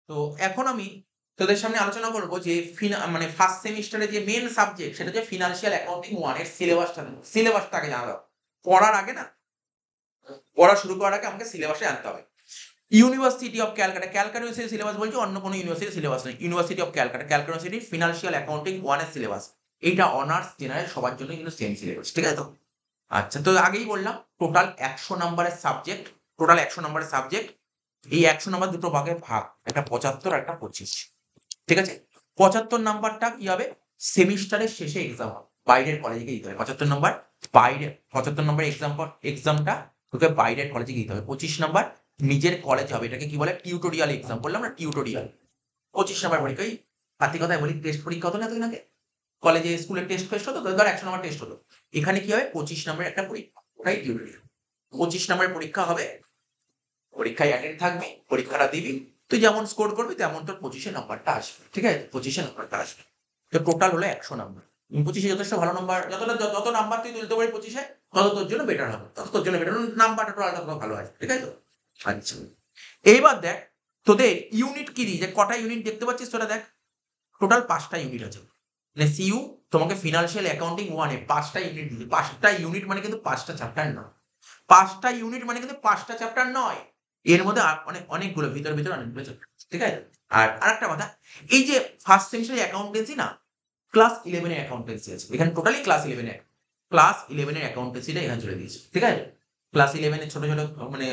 তো এখন আমি তোদের সামনে আলোচনা করব যে মানে ফার্স্ট সেমিস্টারে যে মেইন সাবজেক্ট সেটা হচ্ছে ফিনান্সিয়াল অ্যাকাউন্টিং 1 এর সিলেবাসটা আগে জানা দাও। পড়ার আগে না, পড়া শুরু করার আগে আমাকে সিলেবাসে জানতে হবে। ইউনিভার্সিটি অফ ক্যালকাটা, ক্যালকাটা ইউনিভার্সিটির সিলেবাস বলছি, অন্য কোনো ইউনিভার্সিটির সিলেবাস নয়। ইউনিভার্সিটি অফ ক্যালকাটা, ক্যালকাটা ইউনিভার্সিটির ফিনান্সিয়াল অ্যাকাউন্টিং 1 এর সিলেবাস। এইটা অনার্স জেনারেল সবার জন্য কিন্তু সেম সিলেবাস, ঠিক আছে তো? আচ্ছা, তো আগেই বললাম টোটাল 100 নাম্বারের সাবজেক্ট, টোটাল 100 নাম্বারের সাবজেক্ট। এই 100 নাম্বার দুটো ভাগে ভাগ, একটা 75 আর একটা 25, ঠিক আছে? 75 নাম্বারটা কি হবে, সেমিস্টারের শেষে এক্সাম হবে, বাইরের কলেজে গিয়ে দিতে হবে 75 নাম্বার। বাইরে 75 নাম্বার এক্সামটা তোকে বাইরের কলেজে গিয়ে দিতে হবে। 25 নাম্বার নিজের কলেজ হবে, এটাকে কি বলে, টিউটোরিয়াল এক্সাম বললাম না, টিউটোরিয়াল। 25 নাম্বার পরীক্ষা। পাতি কথায় বলি, টেস্ট পরীক্ষা হতো না তুই নাকি কলেজে স্কুলে টেস্ট ফেস্ট হতো, ধর 100 নাম্বার টেস্ট হতো, এখানে কি হবে 25 নাম্বারের একটা পরীক্ষা, ওটাই টিউটোরিয়াল। 25 নাম্বারের পরীক্ষা হবে, পরীক্ষায় অ্যাটেন্ড থাকবি, পরীক্ষাটা দিবি, তুই যেমন স্কোর করবি তেমন তোর 25 নাম্বারটা আসবে, ঠিক আছে? 25 নাম্বারটা আসবে। তো টোটাল হলো 100 নাম্বার। 25 যথেষ্ট ভালো নাম্বার, যত নাম্বার তুই তুলতে পারবি 25 তত তোর জন্য বেটার হবে, তত তোর জন্য বেটার, নাম্বারটা টোটালটা তত ভালো আসবে, ঠিক আছে? আচ্ছা, এইবার দেখ তোদের ইউনিট কি দিই, যে কটা ইউনিট দেখতে পাচ্ছিস তোরা দেখ, টোটাল 5টা ইউনিট আছে। মানে সিইউ তোমাকে ফিনান্সিয়াল অ্যাকাউন্টিং 1 এ 5টা ইউনিট দিবে। 5টা ইউনিট মানে কিন্তু 5টা চ্যাপ্টার নয়। 5টা ইউনিট মানে কিন্তু 5টা চ্যাপ্টার নয়। এর মধ্যে অনেকগুলো ভিতরে অনেকগুলো চ্যাপ্টার, ঠিক আছে? আর আরেকটা কথা, এই যে ফার্স্ট সেমিস্টারে অ্যাকাউন্টেন্সি না, ক্লাস 11 এর অ্যাকাউন্টেন্সি আছে। এখানে টোটালি ক্লাস 11 এর অ্যাকাউন্টেন্সিটা এখানে চলে দিয়েছে, ঠিক আছে? ক্লাস 11 এর ছোট মানে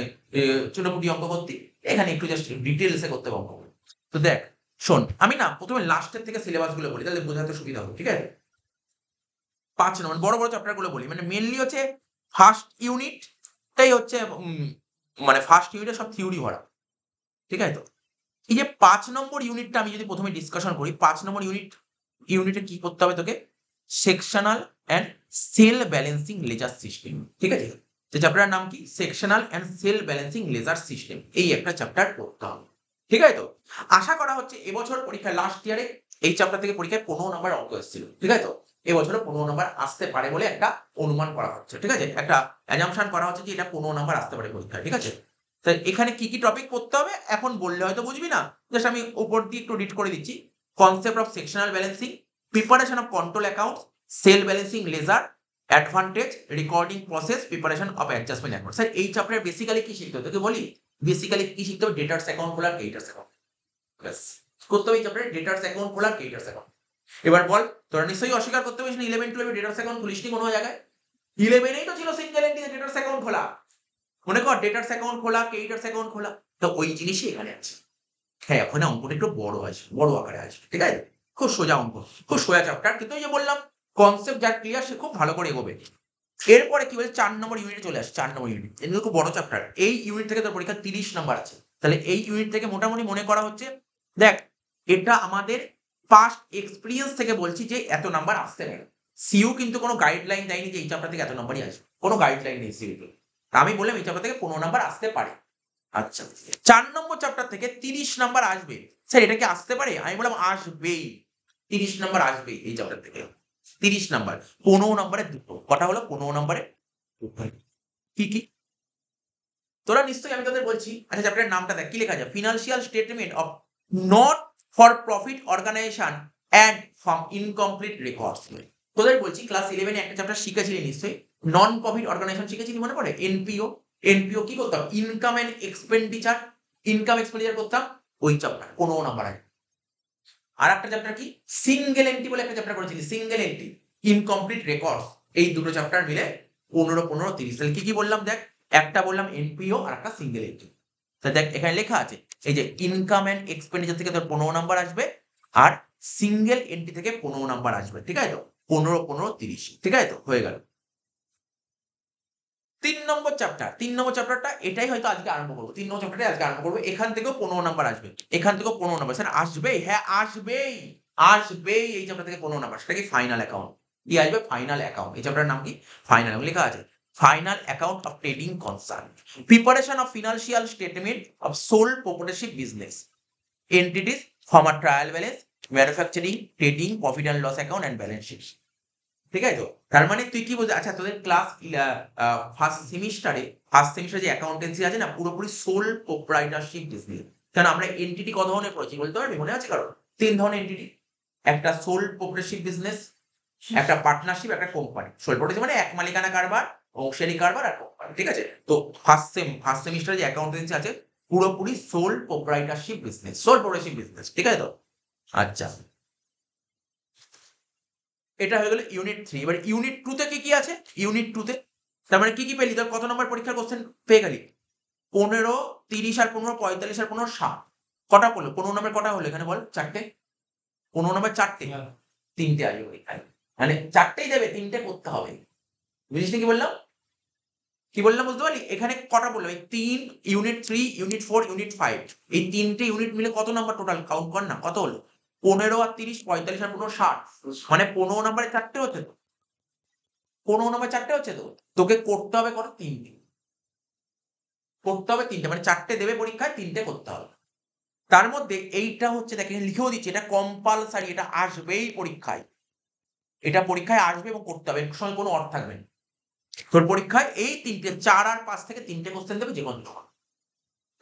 ছোটখাটো অঙ্ক করতি, এখানে একটু জাস্ট ডিটেইলস এ করতে হবে অঙ্কগুলো। তো দেখ শোন, আমি না ১ম এ লাস্টের থেকে সিলেবাস গুলো বলি, তাহলে বোঝাতে সুবিধা হবে, ঠিক আছে? ৫ নম্বর বড় চ্যাপ্টার গুলো বলি। মানে মেইনলি হচ্ছে ফার্স্ট ইউনিটটাই হচ্ছে মানে ফার্স্ট ইউনিটে সব থিওরি ভরা, ঠিক আছে তো? এই যে ৫ নম্বর ইউনিটটা আমি যদি ১ম এ ডিসকাশন করি, ৫ নম্বর ইউনিটে কি করতে হবে তোকে? Sectional and self balancing ledger system, ঠিক আছে? যে চ্যাপ্টারের নাম কি? Sectional and self balancing ledger system. এই একটা চ্যাপ্টার পড়তে হবে, ঠিক আছে তো? আশা করা হচ্ছে এবছর পরীক্ষায় লাস্ট ইয়ারে এই চ্যাপ্টার থেকে পরীক্ষায় ১৫ নাম্বার অঙ্ক এসেছিল, ঠিক আছে তো? এবছরও ১৫ নাম্বার আসতে পারে বলে একটা অনুমান করা হচ্ছে, ঠিক আছে? একটা অ্যাজাম্পশন করা হচ্ছে যে এটা ১৫ নাম্বার আসতে পারে পরীক্ষায়, ঠিক আছে? তো এখানে কি টপিক পড়তে হবে এখন বললে হয়তো বুঝবি না, জাস্ট আমি উপর দিয়ে একটু রিড করে দিচ্ছি। Concept of sectional balancing, preparation of control account, self balancing ledger, advantage, recording process, preparation of adjustment account. Sir এই চ্যাপ্টারে বেসিক্যালি কি শিখতে হবে তোকে বলি? বেসিক্যালি কি শিখতে হবে? ডেটার্স অ্যাকাউন্ট খোলা, ক্রেডিটার্স অ্যাকাউন্ট। ব্যাস, করতে হবে এই চ্যাপ্টারে ডেটার্স অ্যাকাউন্ট খোলা, ক্রেডিটার্স অ্যাকাউন্ট। এবার বল, তোরা নিশ্চয়ই অস্বীকার করতে পারিস না 11-12 ডেটার্স অ্যাকাউন্ট খুলিসনি কোনো জায়গায়? 11 এই তো ছিল সিঙ্গেল এন্ট্রি ডেটার্স অ্যাকাউন্ট খোলা। মনে কর ডেটার্স অ্যাকাউন্ট খোলা, ক্রেডিটার্স অ্যাকাউন্ট খোলা। তো ওই জিনিসই এখানে আছে। হ্যাঁ, ওখানে অঙ্কটা একটু বড় আছে, বড় আকারে আসবে, ঠিক আছে? খুব সোজা অঙ্ক, খুব সোজা চ্যাপ্টার, কিন্তু ওই যে বললাম কনসেপ্ট যার ক্লিয়ার সে খুব ভালো করে এগোবে। এরপরে কি বলছে, ৪ নম্বর ইউনিটে চলে আসে। ৪ নম্বর ইউনিট এটা খুব বড় চ্যাপ্টার। এই ইউনিট থেকে তোর পরীক্ষা ৩০ নাম্বার আছে। তাহলে এই ইউনিট থেকে মোটামুটি মনে করা হচ্ছে, দেখ এটা আমাদের পাস্ট এক্সপেরিয়েন্স থেকে বলছি যে এত নাম্বার আসতে পারে। সিইউ কিন্তু কোনো গাইডলাইন দেয়নি যে এই চ্যাপ্টার থেকে এত নাম্বারই আসবে, কোনো গাইডলাইন নেই সিইউ তে। আমি বললাম এই চ্যাপ্টার থেকে ১৫ নাম্বার আসতে পারে। আচ্ছা, ৪ নম্বর চ্যাপ্টার থেকে ৩০ নাম্বার আসবে। স্যার এটা কি আসতে পারে? আমি বললাম আসবেই। ৩০ নাম্বার আসবেই এই চ্যাপ্টার থেকে। ৩০ নাম্বার। ১৫ নাম্বারের দুটো। কটা হলো? ১৫ নাম্বারের দুটো। কি? তোরা নিশ্চয়ই, আমি তোদের বলছি। আচ্ছা, চ্যাপ্টারের নামটা দেখ কি লেখা আছে? Financial statement of not for profit organisation and from incomplete records. তোদের বলছি ক্লাস 11 এ একটা চ্যাপ্টার শিখেছিলি নিশ্চয়ই। নন প্রফিট অর্গানাইজেশন শিখেছিলি, মনে পড়ে? এনপিও। এনপিও কি করতাম? Income and expenditure. Income expenditure করতাম। ওই চ্যাপ্টার ১৫ নাম্বার আছে। আরেকটা চ্যাপ্টার কি? সিঙ্গেল এন্ট্রি বলে একটা চ্যাপ্টার করেছিলি। Single entry, incomplete records. এই দুটো চ্যাপ্টার মিলে ১৫, ১৫, ৩০। তাহলে কি বললাম দেখ? একটা বললাম এনপিও আর একটা সিঙ্গেল এন্ট্রি। তা দেখ এখানে লেখা আছে এই যে ইনকাম অ্যান্ড এক্সপেন্ডিচার থেকে তোর ১৫ নাম্বার আসবে, আর সিঙ্গেল এন্ট্রি থেকে ১৫ নাম্বার আসবে, ঠিক আছে তো? ১৫, ১৫, ৩০, ঠিক আছে তো? হয়ে গেল। ৩ নম্বর চ্যাপ্টার। ৩ নম্বর চ্যাপ্টারটা এটাই হয়তো আজকে আরম্ভ করব। ৩ নম্বর চ্যাপ্টারটাই আজকে আরম্ভ করব। এখান থেকেও ১৫ নাম্বার আসবে। এখান থেকেও ১৫ নাম্বার। স্যার আসবেই? হ্যাঁ, আসবেই। আসবেই এই চ্যাপ্টার থেকে ১৫ নাম্বার। সেটা কি? Final account. কি আসবে? Final account. এই চ্যাপ্টারের নাম কি? ফাইনাল। লেখা আছে final account of trading concern. Preparation of financial statement of sole proprietorship business entities from a trial balance, manufacturing, trading, profit and loss account and balance sheet. ঠিক আছে তো? তার মানে তুই কি বলছিস? আচ্ছা, তোদের ক্লাস ফার্স্ট সেমিস্টারে যে অ্যাকাউন্টেন্সি আছে না, পুরোপুরি সোল প্রোপ্রাইটরশিপ বিজনেস। কারণ আমরা এন্টিটি কত ধরনের পড়েছি বলতে পারবি, মনে আছে কারণ? 3 ধরনের এন্টিটি, একটা সোল প্রোপ্রাইটারশিপ বিজনেস, একটা পার্টনারশিপ, একটা কোম্পানি। সোল প্রোপ্রাইটারশিপ মানে এক মালিকানা কারবার, অংশীদারি কারবার আর কোম্পানি, ঠিক আছে? তো ফার্স্ট সেমিস্টারে যে অ্যাকাউন্টেন্সি আছে পুরোপুরি সোল প্রোপ্রাইটারশিপ বিজনেস, সোল প্রোপ্রাইটারশিপ বিজনেস, ঠিক আছে তো? আচ্ছা, এটা হয়ে গেল ইউনিট 3। এবার ইউনিট 2 তে কি আছে? ইউনিট 2 তে তার মানে কি পেলি? তোর কত নম্বর পরীক্ষার কোশ্চেন পেয়ে গেলি? 15, 30 আর 15, 45 আর 15, 60। কটা পড়লো? 15 নম্বর কটা হলো এখানে বল? 4টে। 15 নম্বর 4টে, 3টে আসবে পরীক্ষায়। মানে 4টেই দেবে, 3টে করতে হবে। বুঝিস কি বললাম? কি বললাম বুঝতে পারলি? এখানে কটা বললাম? এই 3, ইউনিট 3, ইউনিট 4, ইউনিট 5, এই 3টে ইউনিট মিলে কত নাম্বার টোটাল? কাউন্ট কর না, কত হলো? 15 আর 30, 45 আর 15, 60। মানে 15 নম্বরে 4টে হচ্ছে তো? 15 নম্বরে 4টে হচ্ছে তো? তোকে করতে হবে কত? 3টে। করতে হবে 3টে, মানে 4টে দেবে পরীক্ষায়, 3টে করতে হবে। তার মধ্যে এইটা হচ্ছে দেখ, এখানে লিখেও দিচ্ছি, এটা কম্পালসারি, এটা আসবেই পরীক্ষায়। এটা পরীক্ষায় আসবে এবং করতে হবে, এর সঙ্গে কোনো অর্থ থাকবে না। তোর পরীক্ষায় এই 3টে, 4 আর 5 থেকে 3টে কোশ্চেন দেবে যে কোনো সময়।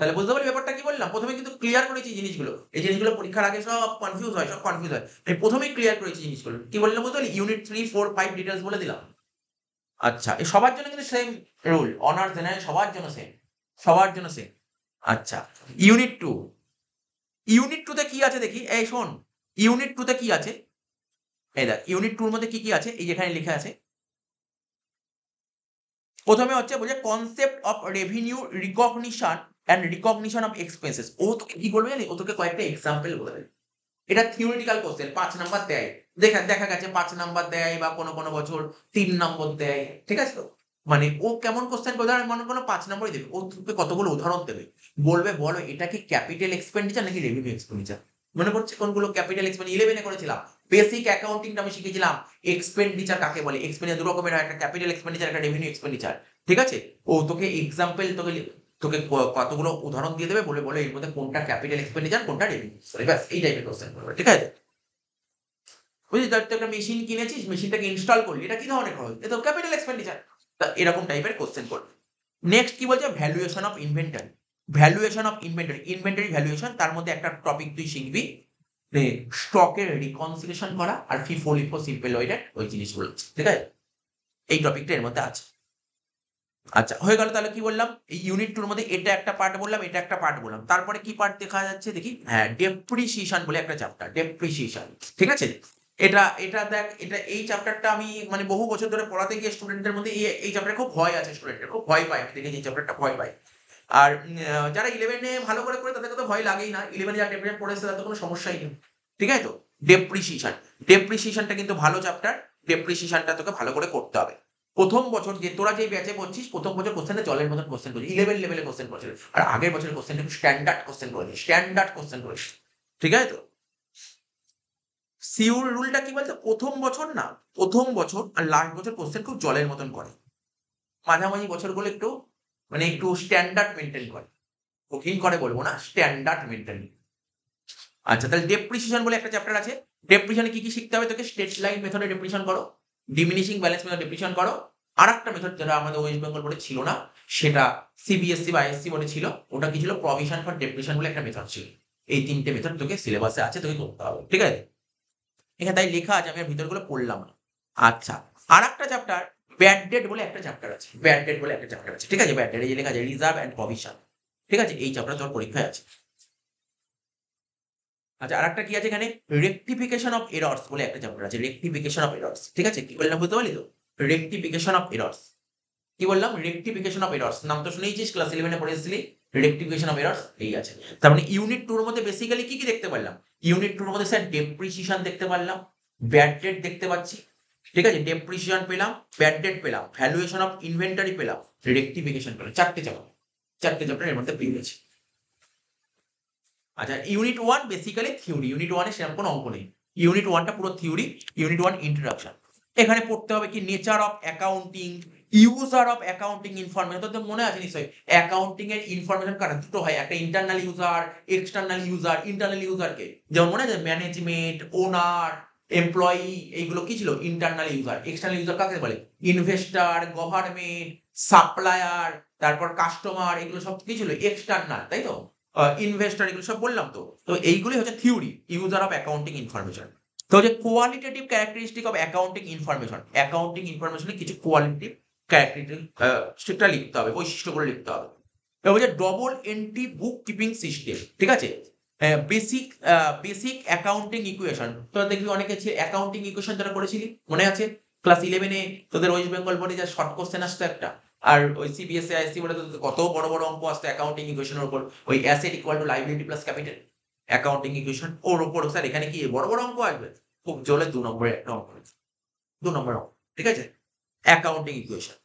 তাহলে বুঝতে পারলি ব্যাপারটা কি বললাম? প্রথমে কিন্তু ক্লিয়ার করেছি এই জিনিসগুলো। এই জিনিসগুলো পরীক্ষার আগে সব কনফিউজ হয়, সব কনফিউজ হয়। আমি প্রথমেই ক্লিয়ার করেছি জিনিসগুলো। কি বললাম বুঝতে পারলি? ইউনিট 3, 4, 5 ডিটেইলস বলে দিলাম। আচ্ছা, এই সবার জন্য কিন্তু সেম রুল, অনার্স জেনারেল সবার জন্য সেম, সবার জন্য সেম। আচ্ছা, ইউনিট 2। ইউনিট 2 তে কি আছে দেখি? এই শোন, ইউনিট 2 তে কি আছে? এই দেখ, ইউনিট 2 এর মধ্যে কি আছে? এই যেখানে লেখা আছে, প্রথমে হচ্ছে বলছে concept of revenue recognition and recognition of expenses. ও তোকে কি বলবে জানিস? ও তোকে কয়েকটা এক্সাম্পল বলে দেবে। এটা থিওরিটিক্যাল কোশ্চেন, 5 নাম্বার দেয়। দেখা গেছে 5 নাম্বার দেয় বা কোনো বছর 3 নম্বর দেয়। ঠিক আছে তো? মানে ও কেমন কোশ্চেন করবে? ধর মনে করো 5 নম্বরই দেবে। ও তোকে কতগুলো উদাহরণ দেবে। বলবে বলো এটা কি ক্যাপিটাল এক্সপেন্ডিচার নাকি রেভিনিউ এক্সপেন্ডিচার? মনে পড়ছে কোনগুলো ক্যাপিটাল এক্সপেন্ডিচার? 11 এ করেছিলাম। বেসিক অ্যাকাউন্টিংটা আমি শিখেছিলাম। এক্সপেন্ডিচার কাকে বলে? এক্সপেন্ডিচার 2 রকমের হয়, একটা ক্যাপিটাল এক্সপেন্ডিচার, একটা রেভিনিউ এক্সপেন্ডিচার। ঠিক আছে? ও তোকে এক্সাম্পল তোকে কতগুলো উদাহরণ দিয়ে দেবে, বলে এর মধ্যে কোনটা ক্যাপিটাল এক্সপেন্ডিচার, কোনটা রেভিনিউ। ব্যাস এই টাইপের কোশ্চেন করবে। ঠিক আছে? বুঝলি? ধর তুই একটা মেশিন কিনেছিস, মেশিনটাকে ইনস্টল করলি, এটা কি ধরনের খরচ? এটা তো ক্যাপিটাল এক্সপেন্ডিচার। তা এরকম টাইপের কোশ্চেন করবে। নেক্সট কি বলছে? Valuation of inventory. Valuation of inventory, inventory valuation, তার মধ্যে একটা টপিক তুই শিখবি যে স্টকের রিকনসিলিয়েশন করা আর ফিফো লিফো সিম্পল ওয়েটেড ওই জিনিসগুলো। ঠিক আছে? এই টপিকটা এর মধ্যে আছে। আচ্ছা, হয়ে গেল। তাহলে কি বললাম? এই ইউনিট 2 এর মধ্যে এটা একটা পার্ট বললাম, এটা একটা পার্ট বললাম। তারপরে কি পার্ট দেখা যাচ্ছে দেখি? হ্যাঁ, ডেপ্রিসিয়েশন বলে একটা চ্যাপ্টার, ডেপ্রিসিয়েশন। ঠিক আছে? এটা দেখ, এই চ্যাপ্টারটা আমি মানে বহু বছর ধরে পড়াতে গিয়ে স্টুডেন্টদের মধ্যে এই চ্যাপ্টারে খুব ভয় আছে, স্টুডেন্টের খুব ভয় পায়। আমি দেখেছি এই চ্যাপ্টারটা ভয় পায়। আর যারা 11 এ ভালো করে পড়ে তাদের তো ভয় লাগেই না। 11 এ যারা ডেপ্রিসিয়েশন পড়েছে তাদের তো কোনো সমস্যাই নেই। ঠিক আছে তো? ডেপ্রিসিয়েশন, ডেপ্রিসিয়েশনটা কিন্তু ভালো চ্যাপ্টার। ডেপ্রিসিয়েশনটা তোকে ভালো করে করতে হবে। প্রথম বছর যে তোরা যে ব্যাচে পড়ছিস, প্রথম বছর কোশ্চেনটা জলের মতন কোশ্চেন করছিস, 11 লেভেলে কোশ্চেন করছিস। আর আগের বছরের কোশ্চেনটা একটু স্ট্যান্ডার্ড কোশ্চেন করেছিস, স্ট্যান্ডার্ড কোশ্চেন করেছিস। ঠিক আছে তো? সিউর রুলটা কি বলতো? প্রথম বছর না, প্রথম বছর আর লাস্ট বছর কোশ্চেন খুব জলের মতন করে। মাঝামাঝি বছরগুলো একটু মানে একটু স্ট্যান্ডার্ড মেনটেন করে। কঠিন করে বলবো না, স্ট্যান্ডার্ড মেনটেন। আচ্ছা, তাহলে ডেপ্রিসিয়েশন বলে একটা চ্যাপ্টার আছে। ডেপ্রিসিয়েশনে কি শিখতে হবে তোকে? স্ট্রেট লাইন মেথডে ডেপ্রিসিয়েশন করো, ডিমিনিশিং ব্যালেন্স মেথড ডেপ্রিসিয়েশন করো। আরেকটা মেথড যেটা আমাদের ওয়েস্ট বেঙ্গল বোর্ডে ছিল না, সেটা সিবিএসসি বা আইএসসি বোর্ডে ছিল। ওটা কি ছিল? প্রভিশন ফর ডেপ্রিসিয়েশন বলে একটা মেথড ছিল। এই 3টে মেথড তোকে সিলেবাসে আছে, তোকে করতে হবে। ঠিক আছে? এখানে তাই লেখা আছে, আমি আর ভিতরগুলো পড়লাম না। আচ্ছা, আরেকটা চ্যাপ্টার ব্যাড ডেট বলে একটা চ্যাপ্টার আছে। ব্যাড ডেট বলে একটা চ্যাপ্টার আছে। ঠিক আছে? ব্যাড ডেট এই যে লেখা আছে রিজার্ভ এন্ড প্রভিশন। ঠিক আছে? এই চ্যাপ্টার তোর পরীক্ষায় আছে। আচ্ছা, আরেকটা কি আছে এখানে? রেকটিফিকেশন অফ এরর্স বলে একটা চ্যাপ্টার আছে। Rectification of errors. ঠিক আছে? কি বললাম বুঝতে পারলি তো? Rectification of errors. কি বললাম? Rectification of errors. নাম তো শুনেইছিস, ক্লাস 11 এ পড়ে এসেছিলি। রেকটিফিকেশন অফ এরর্স এই আছে। তার মানে ইউনিট 2 এর মধ্যে বেসিক্যালি কি দেখতে পারলাম? ইউনিট 2 এর মধ্যে স্যার ডেপ্রিসিয়েশন দেখতে পারলাম, ব্যাড ডেট দেখতে পাচ্ছি। ঠিক আছে? ডেপ্রিসিয়েশন পেলাম, ব্যাড ডেট পেলাম, ভ্যালুয়েশন অফ ইনভেন্টরি পেলাম, রেকটিফিকেশন পেলাম। 4টে চ্যাপ্টার, 4টে চ্যাপ্টার এর মধ্যে পেয়ে গেছি। আচ্ছা, ইউনিট 1 বেসিক্যালি থিওরি। ইউনিট 1 এ সেরকম কোনো অঙ্ক নেই। ইউনিট 1 টা পুরো থিওরি। Unit 1 introduction. এখানে পড়তে হবে কি? Nature of accounting, user of accounting information. তোদের মনে আছে নিশ্চয়ই অ্যাকাউন্টিং এর ইনফরমেশন কারা? দুটো হয়, একটা internal user, external user. Internal user কে? যেমন মনে আছে ম্যানেজমেন্ট, ওনার, এমপ্লয়ি, এইগুলো কি ছিল? Internal user. এক্সটার্নাল ইউজার কাকে বলে? ইনভেস্টর, গভর্নমেন্ট, সাপ্লায়ার, তারপর কাস্টমার, এগুলো সব কি ছিল? এক্সটার্নাল, তাই তো? ইনভেস্টর, এগুলো সব বললাম তো। তো এইগুলি হচ্ছে theory, user of accounting information. তো যে qualitative characteristic of accounting information, accounting ইনফরমেশনে কিছু কোয়ালিটেটিভ ক্যারেক্টারিস্টিকটা লিখতে হবে, বৈশিষ্ট্যগুলো লিখতে হবে। এবার হচ্ছে ডবল এন্ট্রি বুক কিপিং সিস্টেম, ঠিক আছে। বেসিক অ্যাকাউন্টিং ইকুয়েশন, তোরা দেখবি অনেকে অ্যাকাউন্টিং ইকুয়েশন যারা করেছিলি মনে আছে ক্লাস 11-এ, তোদের ওয়েস্ট বেঙ্গল বোর্ডে যা শর্ট কোশ্চেন আসতো একটা, আর ওই সিবিএসসি আইএসসি বোর্ডে কত বড় বড় অঙ্ক আসতো অ্যাকাউন্টিং ইকুয়েশনের উপর, ওই asset equal to liability plus capital, accounting equation ওর উপর। স্যার এখানে কি বড় বড় অঙ্ক আসবে? খুব জলে 2 নম্বরের একটা অঙ্ক, 2 নম্বর অঙ্ক, ঠিক আছে। Accounting equation,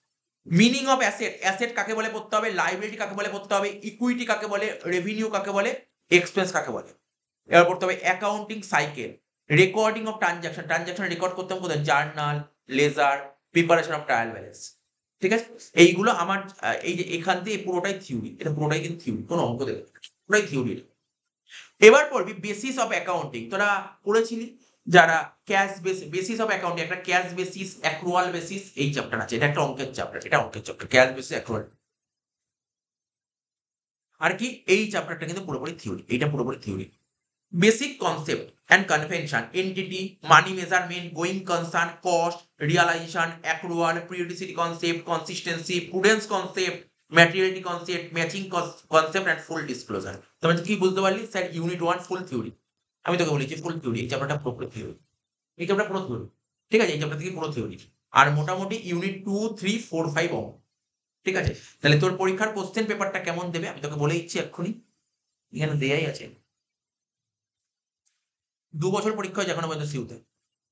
meaning of asset, asset কাকে বলে পড়তে হবে, লাইবিলিটি কাকে বলে পড়তে হবে, ইকুইটি কাকে বলে, রেভিনিউ কাকে বলে, এক্সপেন্স কাকে বলে। এবার পড়তে হবে accounting cycle, recording of transaction, transaction record করতে হবে কোথায়, journal, ledger, preparation of trial balance, ঠিক আছে। এইগুলো আমার এই যে এখান থেকে পুরোটাই থিওরি, এটা পুরোটাই কিন্তু থিওরি, কোনো অঙ্ক দেবে না, পুরোটাই থিওরি। এবার পড়বি বেসিস অফ অ্যাকাউন্টিং, তোরা পড়েছিলি যারা ক্যাশ বেসিস অফ অ্যাকাউন্টিং, একটা ক্যাশ বেসিস, অ্যাক্রুয়াল বেসিস, এই চ্যাপ্টার আছে, এটা একটা অঙ্কের চ্যাপ্টার, এটা অঙ্কের চ্যাপ্টার, ক্যাশ বেসিস, অ্যাক্রুয়াল। আর কি এই চ্যাপ্টারটা কিন্তু পুরোপুরি থিওরি, এইটা পুরোপুরি theory. Basic concept and convention, entity, money measurement, going concern, cost, realisation, accrual, periodicity concept, consistency, prudence concept, ম্যাটেরিয়ালিটি concept, matching concept and full disclosure. তুমি কি বুঝতে পারলি? স্যার ইউনিট 1 ফুল থিওরি, আমি তোকে বলেছি ফুল থিওরি, এই চ্যাপ্টারটা পুরো থিওরি, এই চ্যাপ্টার পুরো থিওরি, ঠিক আছে, এই চ্যাপ্টার থেকে পুরো থিওরি। আর মোটামুটি ইউনিট 2, 3, 4, 5 অঙ্ক, ঠিক আছে। তাহলে তোর পরীক্ষার কোশ্চেন পেপারটা কেমন দেবে আমি তোকে বলে দিচ্ছি এক্ষুনি, এখানে দেয়াই আছে। 2 বছর পরীক্ষা হয়েছে এখনো পর্যন্ত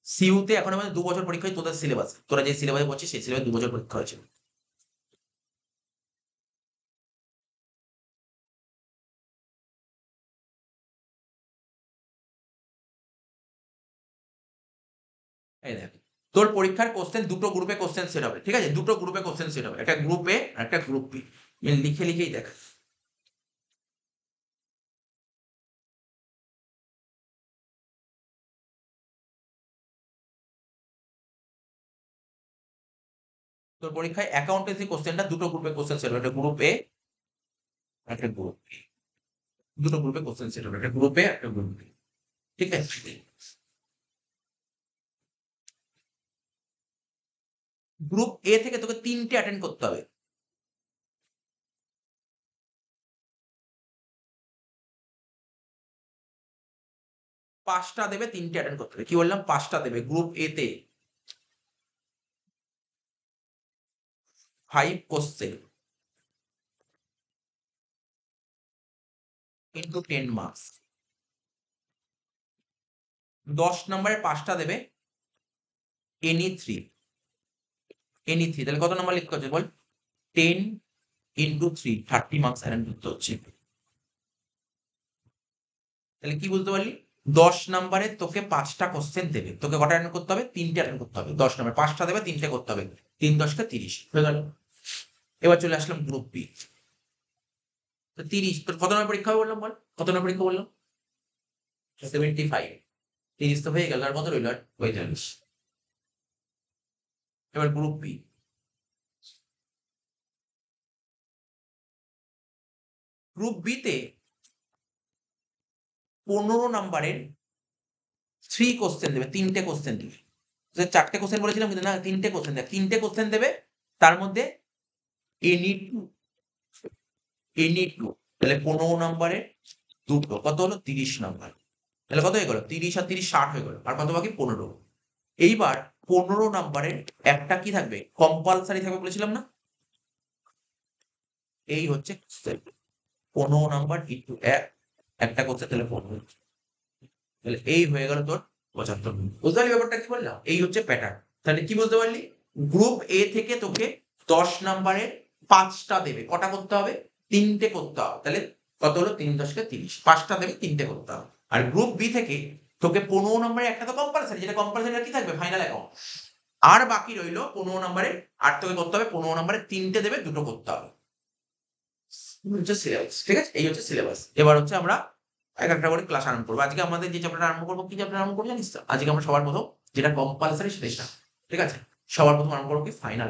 সিইউতে এখনো পর্যন্ত 2 বছর পরীক্ষা হয়েছে। তোদের সিলেবাস, তোরা যে সিলেবাসে পড়ছিস সেই সিলেবাসে 2 বছর পরীক্ষা হয়েছে। এই দেখ, তোর পরীক্ষার কোশ্চেন দুটো গ্রুপে কোশ্চেন সেট হবে, ঠিক আছে, দুটো গ্রুপে কোশ্চেন সেট হবে, একটা গ্রুপ এ আর একটা গ্রুপ বি। লিখে লিখেই দেখ। তোর পরীক্ষায় অ্যাকাউন্টেন্সি কোশ্চেনটা দুটো গ্রুপে কোশ্চেন সেট হবে, একটা গ্রুপ এ একটা গ্রুপ বি, দুটো গ্রুপে কোশ্চেন সেট হবে, একটা গ্রুপ এ একটা গ্রুপ বি, ঠিক আছে। গ্রুপ এ থেকে তোকে 3টে অ্যাটেন্ড করতে হবে, 5টা দেবে, 3টে অ্যাটেন্ড করতে হবে। কি বললাম? 5টা দেবে গ্রুপ এ তে, 5 কোশ্চেন ইন্টু 10 মার্কস, 10 নম্বরের 5টা দেবে এনি 3, এনি 3, তাহলে কত নম্বর লিখতে হচ্ছে বল? 10 ইন্টু 3, 30 মার্কস অ্যাটেন্ড করতে হচ্ছে। তাহলে কি বুঝতে পারলি? 10 নম্বরে তোকে 5টা কোশ্চেন দেবে, তোকে কটা অ্যাটেন্ড করতে হবে? 3টে অ্যাটেন্ড করতে হবে। 10 নম্বরে 5টা দেবে, 3টে করতে হবে, 3 10 কে 30 হয়ে গেল। এবার চলে আসলাম গ্রুপ বি, তো 30, তোর কত নম্বর পরীক্ষা হবে বললাম বল? কত নম্বর পরীক্ষা বললাম? 75, 30 তো হয়ে গেল, আর কত রইল? 45। এবার গ্রুপ বি, গ্রুপ বি তে 15 নম্বরের 3 কোশ্চেন দেবে, 3টে কোশ্চেন দেবে। 4টে কোশ্চেন বলেছিলাম কিন্তু না, 3টে কোশ্চেন দেবে, 3টে কোশ্চেন দেবে, তার মধ্যে এনি টু, এনি টু, তাহলে 15 নম্বরে দুটো, কত হলো? 30 নম্বর। তাহলে কত হয়ে গেল? 30 আর 30 60 হয়ে গেল, আর কত বাকি? 15। এইবার 15 নম্বরের একটা কি থাকবে? কম্পালসারি থাকবে বলেছিলাম না? এই হচ্ছে 15 নাম্বার ইন্টু একটা করছে, তাহলে 15, তাহলে এই হয়ে গেল তোর 75। বুঝতে পারলি ব্যাপারটা কি বললাম? এই হচ্ছে প্যাটার্ন। তাহলে কি বুঝতে পারলি? গ্রুপ এ থেকে তোকে 10 নাম্বারের 5টা দেবে, কটা করতে হবে? 3টে করতে হবে। তাহলে কত হলো? 3 10 কে 30, 5টা দেবে, 3টে করতে হবে। আর গ্রুপ বি থেকে তোকে 15 নম্বরে একটা তো কম্পালসারি, যেটা কম্পালসারি কি থাকবে? Final account. আর বাকি রইলো 15 নম্বরে, আর তোকে করতে হবে 15 নম্বরে 3টে দেবে, দুটো করতে হবে। হচ্ছে সিলেবাস, ঠিক আছে, এই হচ্ছে সিলেবাস। এবার হচ্ছে আমরা এক একটা করে ক্লাস আরম্ভ করবো। আজকে আমাদের যে চ্যাপ্টার আরম্ভ করবো, কি চ্যাপ্টার আরম্ভ করবো জানিস তো? আজকে আমরা সবার প্রথম যেটা কম্পালসারি সেটা, ঠিক আছে, সবার প্রথম আরম্ভ করবো কি? ফাইনাল।